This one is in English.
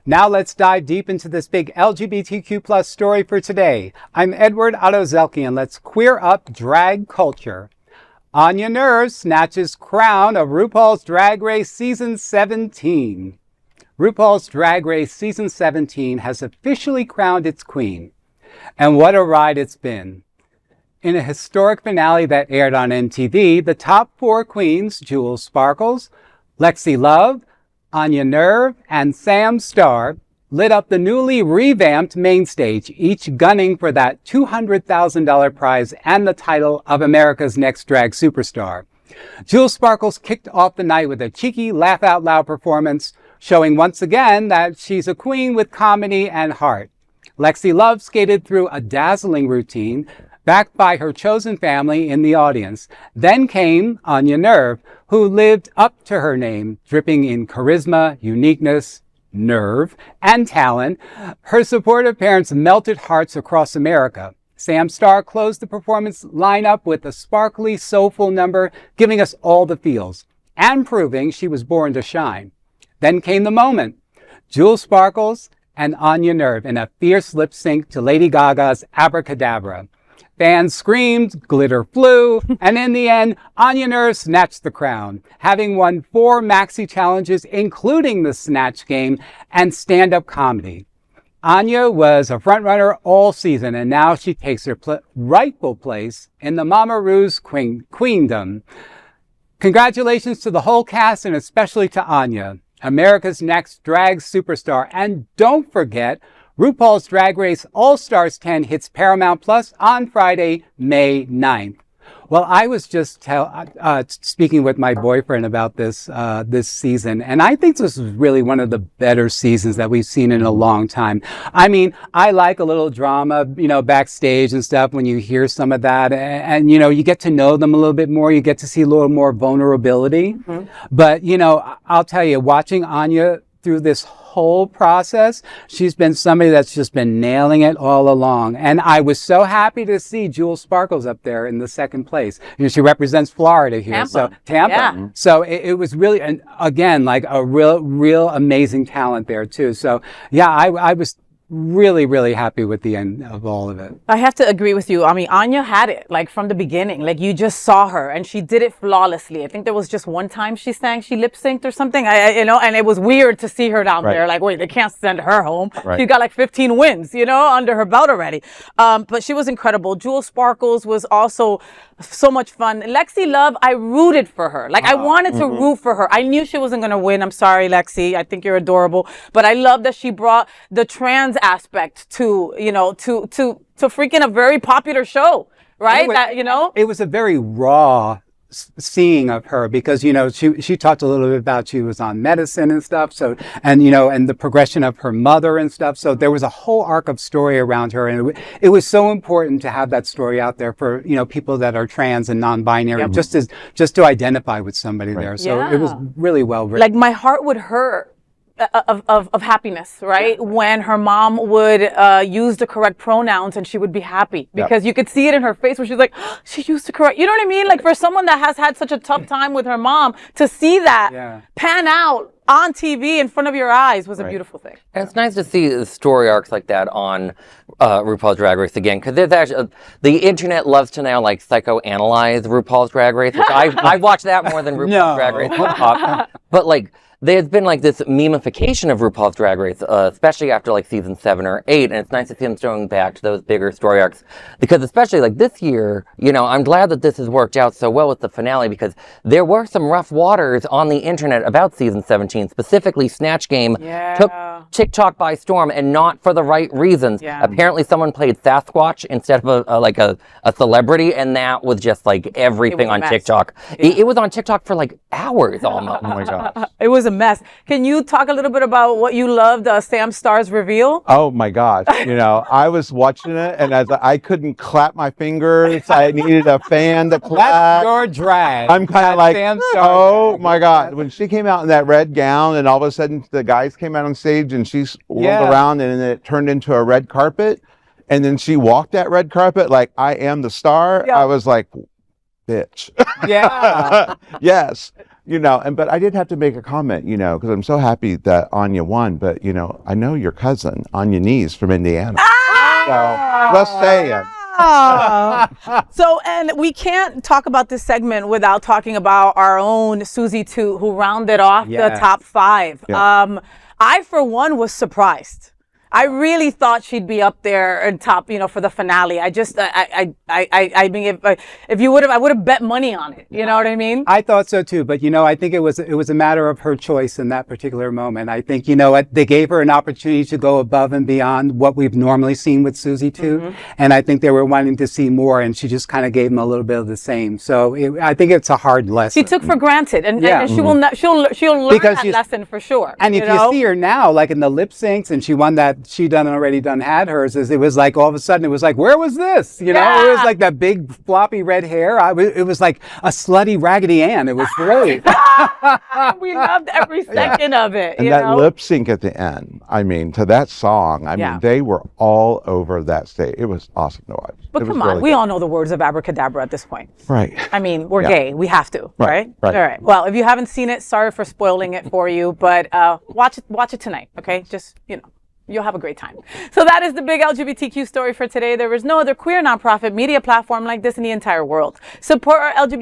Now let's dive deep into this big LGBTQ plus story for today. I'm Edward Otto-Zelke, and let's queer up drag culture. Onya Nurve snatches crown of RuPaul's Drag Race Season 17. RuPaul's Drag Race Season 17 has officially crowned its queen. And what a ride it's been. In a historic finale that aired on MTV, the top 4 queens, Sparkles, Lexi Love, Onya Nurve, and Sam Starr, lit up the newly revamped mainstage, each gunning for that $200,000 prize and the title of America's Next Drag Superstar. Sparkles kicked off the night with a cheeky, laugh-out-loud performance, showing once again that she's a queen with comedy and heart. Lexi Love skated through a dazzling routine, backed by her chosen family in the audience. Then came Onya Nurve, who lived up to her name, dripping in charisma, uniqueness, nerve, and talent. Her supportive parents melted hearts across America. Sam Starr closed the performance lineup with a sparkly, soulful number, giving us all the feels, and proving she was born to shine. Then came the moment. Sparkles and Onya Nurve in a fierce lip sync to Lady Gaga's Abracadabra. Fans screamed, glitter flew, and in the end, Onya Nurve snatched the crown, having won 4 maxi challenges, including the Snatch Game and stand-up comedy. Onya was a frontrunner all season, and now she takes her rightful place in the Mama Ru's Queendom. Congratulations to the whole cast, and especially to Onya, America's Next Drag Superstar. And don't forget, RuPaul's Drag Race All-Stars 10 hits Paramount Plus on Friday, May 9th. Well, I was just speaking with my boyfriend about this season, and I think this is really one of the better seasons that we've seen in a long time. I mean, I like a little drama, backstage and stuff when you hear some of that, and you get to know them a little bit more. You get to see a little more vulnerability. Mm-hmm. But, I'll tell you, watching Onya through this whole process, she's been somebody that's just been nailing it all along. And I was so happy to see Sparkles up there in the second place. She represents Florida here. Tampa. So Tampa. Yeah. So it was really, and again, like a real amazing talent there too. So yeah, I was really, really happy with the end of all of it. I have to agree with you. I mean, Onya had it like from the beginning. Like you just saw her and she did it flawlessly. I think there was just one time she lip synced or something. And it was weird to see her down there. Like, wait, they can't send her home. Right. She got like 15 wins, under her belt already. But she was incredible. Sparkles was also so much fun. Lexi Love, I rooted for her. Like I wanted to root for her. I knew she wasn't going to win. I'm sorry, Lexi. I think you're adorable. But I love that she brought the trans aspect to freaking a very popular show, right? It was a very raw seeing of her because she talked a little bit about she was on medicine and stuff, so and the progression of her mother and stuff, so there was a whole arc of story around her, and it was so important to have that story out there for people that are trans and non-binary, just to identify with somebody there. So it was really well written. Like my heart would hurt of happiness, right? When her mom would use the correct pronouns and she would be happy because you could see it in her face where she's like, oh, she used the correct, you know what I mean? Like for someone that has had such a tough time with her mom, to see that pan out on TV in front of your eyes was a beautiful thing. And it's nice to see the story arcs like that on RuPaul's Drag Race again, because there's actually the internet loves to now like psychoanalyze RuPaul's Drag Race, which I watch that more than RuPaul's Drag Race. But like there's been like this memification of RuPaul's Drag Race, especially after like season 7 or 8, and it's nice to see them going back to those bigger story arcs, because especially like this year, I'm glad that this has worked out so well with the finale, because there were some rough waters on the internet about season 17, specifically Snatch Game took TikTok by storm, and not for the right reasons. Apparently someone played Sasquatch instead of a celebrity, and that was just like everything on TikTok. It was on TikTok for like hours almost. Oh my gosh. It was a mess. Can you talk a little bit about what you loved, Sam Starr's reveal? Oh my gosh. I was watching it and as I couldn't clap my fingers. I needed a fan to clap. That's your drag. I'm kind of like, oh my God. When she came out in that red gown and all of a sudden the guys came out on stage and she whirled around and then it turned into a red carpet. And then she walked that red carpet like, I am the star. I was like, bitch. Yeah. Yes. You know, but I did have to make a comment, you know, because I'm so happy that Onya won. But, you know, I know your cousin, Onya Nurve from Indiana. So, just saying. So, and we can't talk about this segment without talking about our own Susie Toot, who rounded off the top 5. Yeah. I, for one, was surprised. I really thought she'd be up there and top, you know, for the finale. I just, I mean, if you would have, I would have bet money on it. You know what I mean? I thought so too, but you know, I think it was a matter of her choice in that particular moment. I think, you know what, they gave her an opportunity to go above and beyond what we've normally seen with Susie Toot, and I think they were wanting to see more, and she just kind of gave them a little bit of the same. So I think it's a hard lesson. She took for granted, and she will not, she'll learn because that lesson for sure. And if you see her now, like in the lip syncs, and she won that. She already had hers. It was like all of a sudden it was like, where was this? You know, it was like that big floppy red hair. It was like a slutty Raggedy Ann. It was great. We loved every second of it. And that lip sync at the end, I mean, to that song, I mean, they were all over that stage. It was awesome to watch. But come on, really we all know the words of Abracadabra at this point. Right. I mean, we're gay. We have to, right? Right. All right. Well, if you haven't seen it, sorry for spoiling it for you, but watch it tonight, okay? Just, you know. You'll have a great time. So that is the big LGBTQ story for today. There is no other queer nonprofit media platform like this in the entire world. Support our LGBT